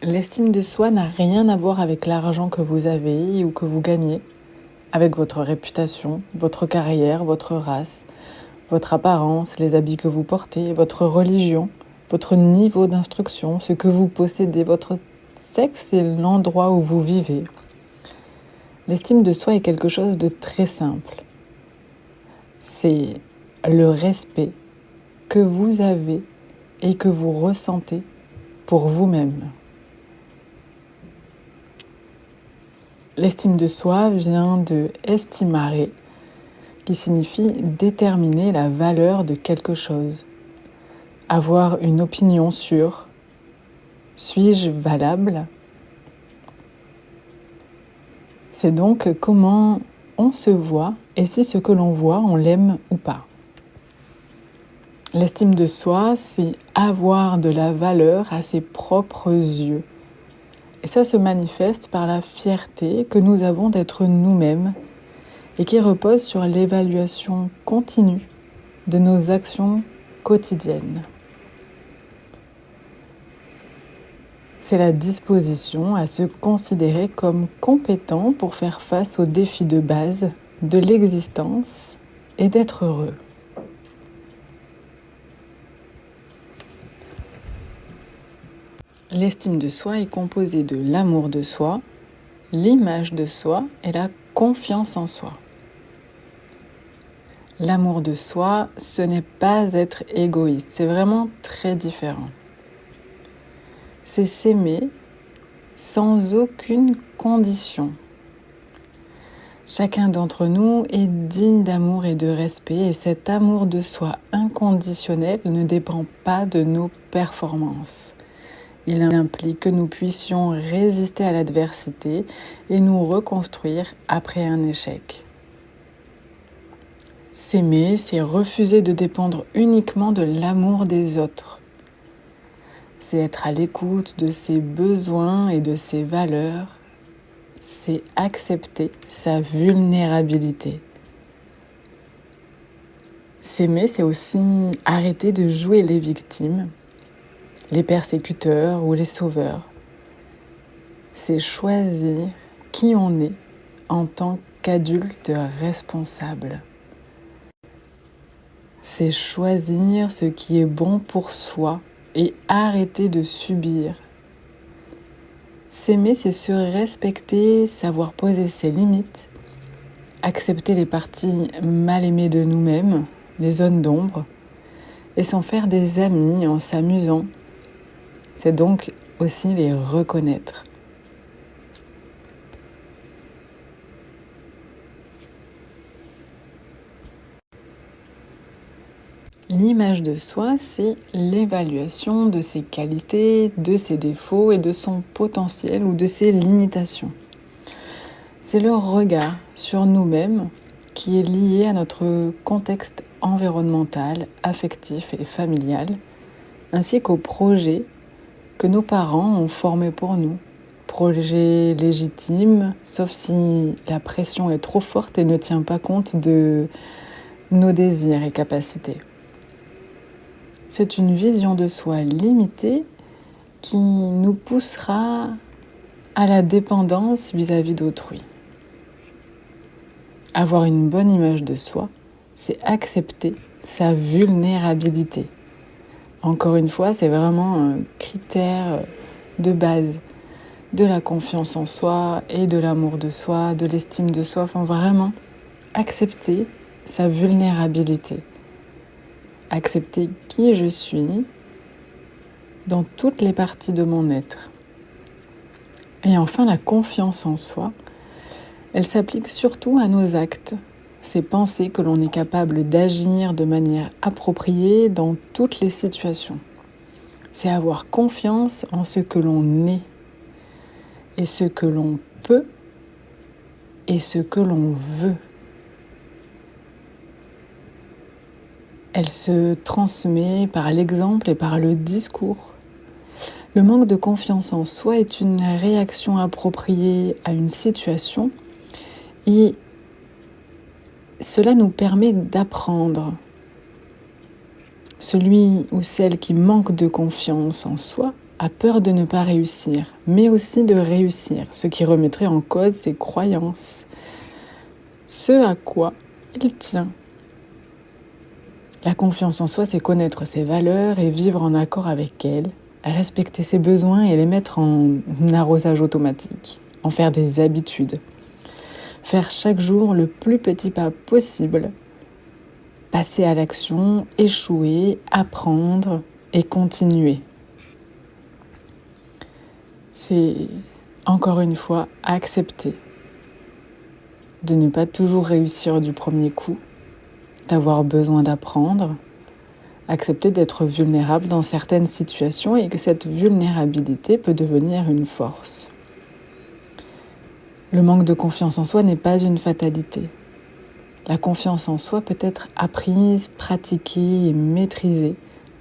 L'estime de soi n'a rien à voir avec l'argent que vous avez ou que vous gagnez, avec votre réputation, votre carrière, votre race, votre apparence, les habits que vous portez, votre religion, votre niveau d'instruction, ce que vous possédez, votre sexe et l'endroit où vous vivez. L'estime de soi est quelque chose de très simple. C'est le respect que vous avez et que vous ressentez pour vous-même. L'estime de soi vient de estimare, qui signifie déterminer la valeur de quelque chose. Avoir une opinion sur suis-je valable? C'est donc comment on se voit et si ce que l'on voit, on l'aime ou pas. L'estime de soi, c'est avoir de la valeur à ses propres yeux. Et ça se manifeste par la fierté que nous avons d'être nous-mêmes et qui repose sur l'évaluation continue de nos actions quotidiennes. C'est la disposition à se considérer comme compétent pour faire face aux défis de base de l'existence et d'être heureux. L'estime de soi est composée de l'amour de soi, l'image de soi et la confiance en soi. L'amour de soi, ce n'est pas être égoïste, c'est vraiment très différent. C'est s'aimer sans aucune condition. Chacun d'entre nous est digne d'amour et de respect et cet amour de soi inconditionnel ne dépend pas de nos performances. Il implique que nous puissions résister à l'adversité et nous reconstruire après un échec. S'aimer, c'est refuser de dépendre uniquement de l'amour des autres. C'est être à l'écoute de ses besoins et de ses valeurs. C'est accepter sa vulnérabilité. S'aimer, c'est aussi arrêter de jouer les victimes, les persécuteurs ou les sauveurs. C'est choisir qui on est en tant qu'adulte responsable. C'est choisir ce qui est bon pour soi et arrêter de subir. S'aimer, c'est se respecter, savoir poser ses limites, accepter les parties mal aimées de nous-mêmes, les zones d'ombre, et s'en faire des amis en s'amusant. C'est donc aussi les reconnaître. L'image de soi, c'est l'évaluation de ses qualités, de ses défauts et de son potentiel ou de ses limitations. C'est le regard sur nous-mêmes qui est lié à notre contexte environnemental, affectif et familial, ainsi qu'aux projets que nos parents ont formés pour nous. Projets légitimes, sauf si la pression est trop forte et ne tient pas compte de nos désirs et capacités. C'est une vision de soi limitée qui nous poussera à la dépendance vis-à-vis d'autrui. Avoir une bonne image de soi, c'est accepter sa vulnérabilité. Encore une fois, c'est vraiment un critère de base de la confiance en soi et de l'amour de soi, de l'estime de soi. Enfin, vraiment accepter sa vulnérabilité. Accepter qui je suis dans toutes les parties de mon être. Et enfin, la confiance en soi, elle s'applique surtout à nos actes. C'est penser que l'on est capable d'agir de manière appropriée dans toutes les situations. C'est avoir confiance en ce que l'on est et ce que l'on peut et ce que l'on veut. Elle se transmet par l'exemple et par le discours. Le manque de confiance en soi est une réaction appropriée à une situation et cela nous permet d'apprendre. Celui ou celle qui manque de confiance en soi a peur de ne pas réussir, mais aussi de réussir, ce qui remettrait en cause ses croyances, ce à quoi il tient. La confiance en soi, c'est connaître ses valeurs et vivre en accord avec elles, respecter ses besoins et les mettre en arrosage automatique, en faire des habitudes. Faire chaque jour le plus petit pas possible, passer à l'action, échouer, apprendre et continuer. C'est, encore une fois, accepter de ne pas toujours réussir du premier coup, d'avoir besoin d'apprendre, accepter d'être vulnérable dans certaines situations et que cette vulnérabilité peut devenir une force. Le manque de confiance en soi n'est pas une fatalité. La confiance en soi peut être apprise, pratiquée et maîtrisée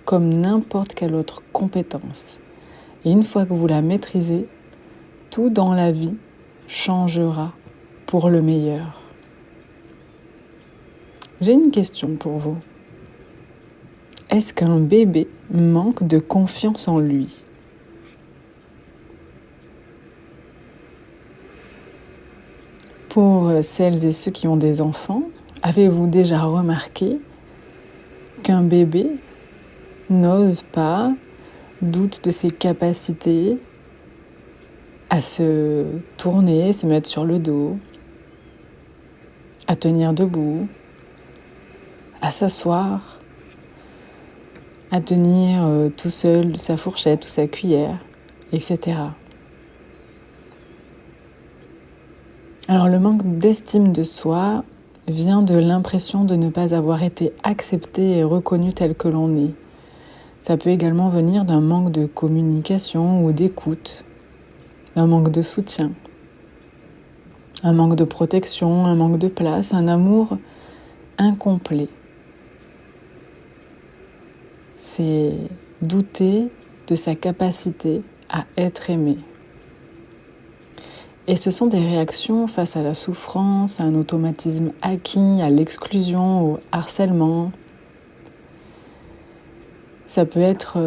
comme n'importe quelle autre compétence. Et une fois que vous la maîtrisez, tout dans la vie changera pour le meilleur. J'ai une question pour vous. Est-ce qu'un bébé manque de confiance en lui ? Pour celles et ceux qui ont des enfants, avez-vous déjà remarqué qu'un bébé n'ose pas, doute de ses capacités à se tourner, se mettre sur le dos, à tenir debout, à s'asseoir, à tenir tout seul sa fourchette ou sa cuillère, etc. Alors le manque d'estime de soi vient de l'impression de ne pas avoir été accepté et reconnu tel que l'on est. Ça peut également venir d'un manque de communication ou d'écoute, d'un manque de soutien, un manque de protection, un manque de place, un amour incomplet. C'est douter de sa capacité à être aimé. Et ce sont des réactions face à la souffrance, à un automatisme acquis, à l'exclusion, au harcèlement. Ça peut être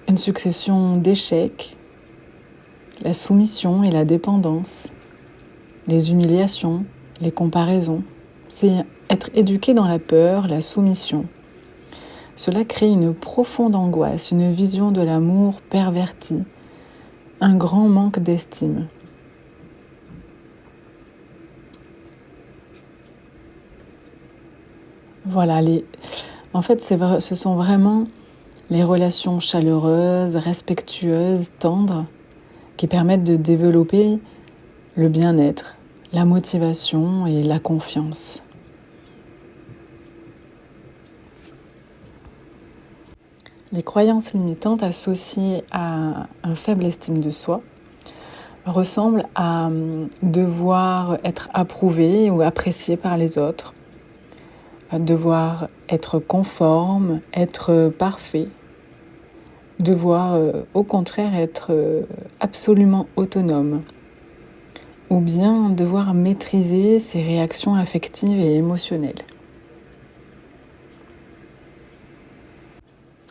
une succession d'échecs, la soumission et la dépendance, les humiliations, les comparaisons. C'est être éduqué dans la peur, la soumission. Cela crée une profonde angoisse, une vision de l'amour pervertie, un grand manque d'estime. Voilà, en fait, ce sont vraiment les relations chaleureuses, respectueuses, tendres, qui permettent de développer le bien-être, la motivation et la confiance. Les croyances limitantes associées à une faible estime de soi ressemblent à devoir être approuvé ou apprécié par les autres, à devoir être conforme, être parfait, devoir au contraire être absolument autonome, ou bien devoir maîtriser ses réactions affectives et émotionnelles.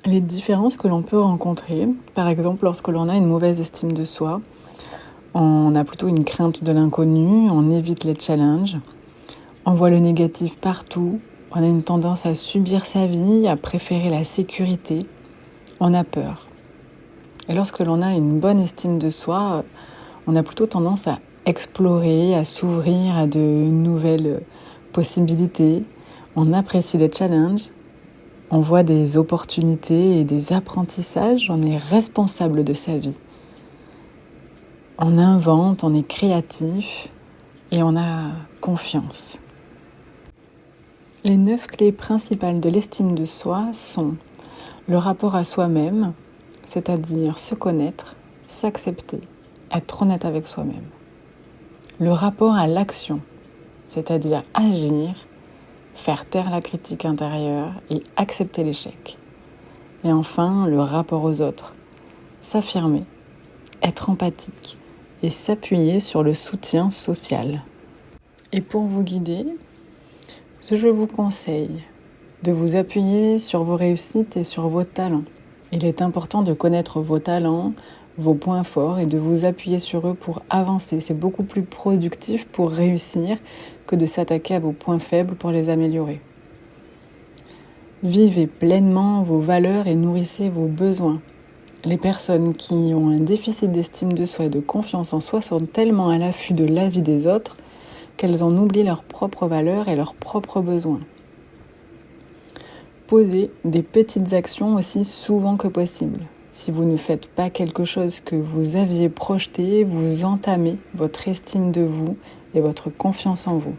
Les différences que l'on peut rencontrer, par exemple lorsque l'on a une mauvaise estime de soi, on a plutôt une crainte de l'inconnu, on évite les challenges, on voit le négatif partout, on a une tendance à subir sa vie, à préférer la sécurité, on a peur. Et lorsque l'on a une bonne estime de soi, on a plutôt tendance à explorer, à s'ouvrir à de nouvelles possibilités, on apprécie les challenges, on voit des opportunités et des apprentissages, on est responsable de sa vie. On invente, on est créatif et on a confiance. Les 9 clés principales de l'estime de soi sont le rapport à soi-même, c'est-à-dire se connaître, s'accepter, être honnête avec soi-même. Le rapport à l'action, c'est-à-dire agir, faire taire la critique intérieure et accepter l'échec. Et enfin, le rapport aux autres, s'affirmer, être empathique et s'appuyer sur le soutien social. Et pour vous guider, je vous conseille de vous appuyer sur vos réussites et sur vos talents, Il est important de connaître vos talents, vos points forts et de vous appuyer sur eux pour avancer. C'est beaucoup plus productif pour réussir que de s'attaquer à vos points faibles pour les améliorer. Vivez pleinement vos valeurs et nourrissez vos besoins. Les personnes qui ont un déficit d'estime de soi et de confiance en soi sont tellement à l'affût de l'avis des autres qu'elles en oublient leurs propres valeurs et leurs propres besoins. Posez des petites actions aussi souvent que possible. Si vous ne faites pas quelque chose que vous aviez projeté, vous entamez votre estime de vous et votre confiance en vous.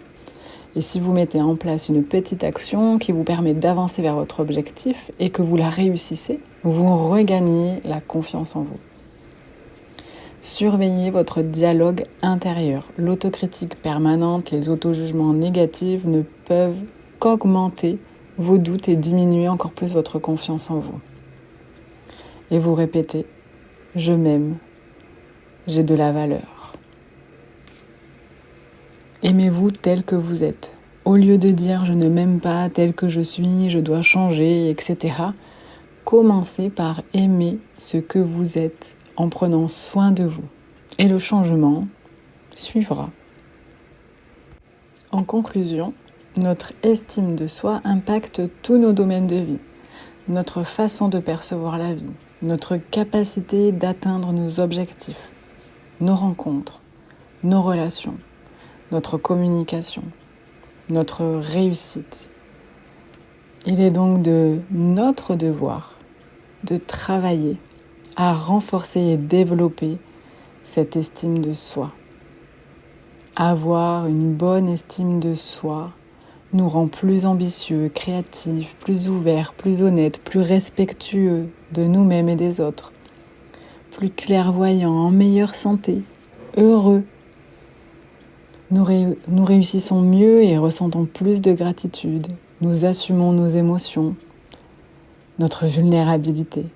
Et si vous mettez en place une petite action qui vous permet d'avancer vers votre objectif et que vous la réussissez, vous regagnez la confiance en vous. Surveillez votre dialogue intérieur. L'autocritique permanente, les auto-jugements négatifs ne peuvent qu'augmenter vos doutes et diminuer encore plus votre confiance en vous. Et vous répétez « Je m'aime, j'ai de la valeur ». Aimez-vous tel que vous êtes. Au lieu de dire « je ne m'aime pas tel que je suis, je dois changer », etc., commencez par aimer ce que vous êtes en prenant soin de vous. Et le changement suivra. En conclusion, notre estime de soi impacte tous nos domaines de vie, notre façon de percevoir la vie, notre capacité d'atteindre nos objectifs, nos rencontres, nos relations, notre communication, notre réussite. Il est donc de notre devoir de travailler à renforcer et développer cette estime de soi. Avoir une bonne estime de soi nous rend plus ambitieux, créatifs, plus ouverts, plus honnêtes, plus respectueux de nous-mêmes et des autres, plus clairvoyants, en meilleure santé, heureux. Nous réussissons mieux et ressentons plus de gratitude. Nous assumons nos émotions, notre vulnérabilité.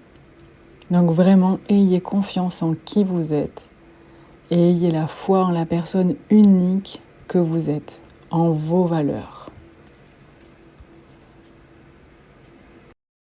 Donc vraiment, ayez confiance en qui vous êtes et ayez la foi en la personne unique que vous êtes, en vos valeurs.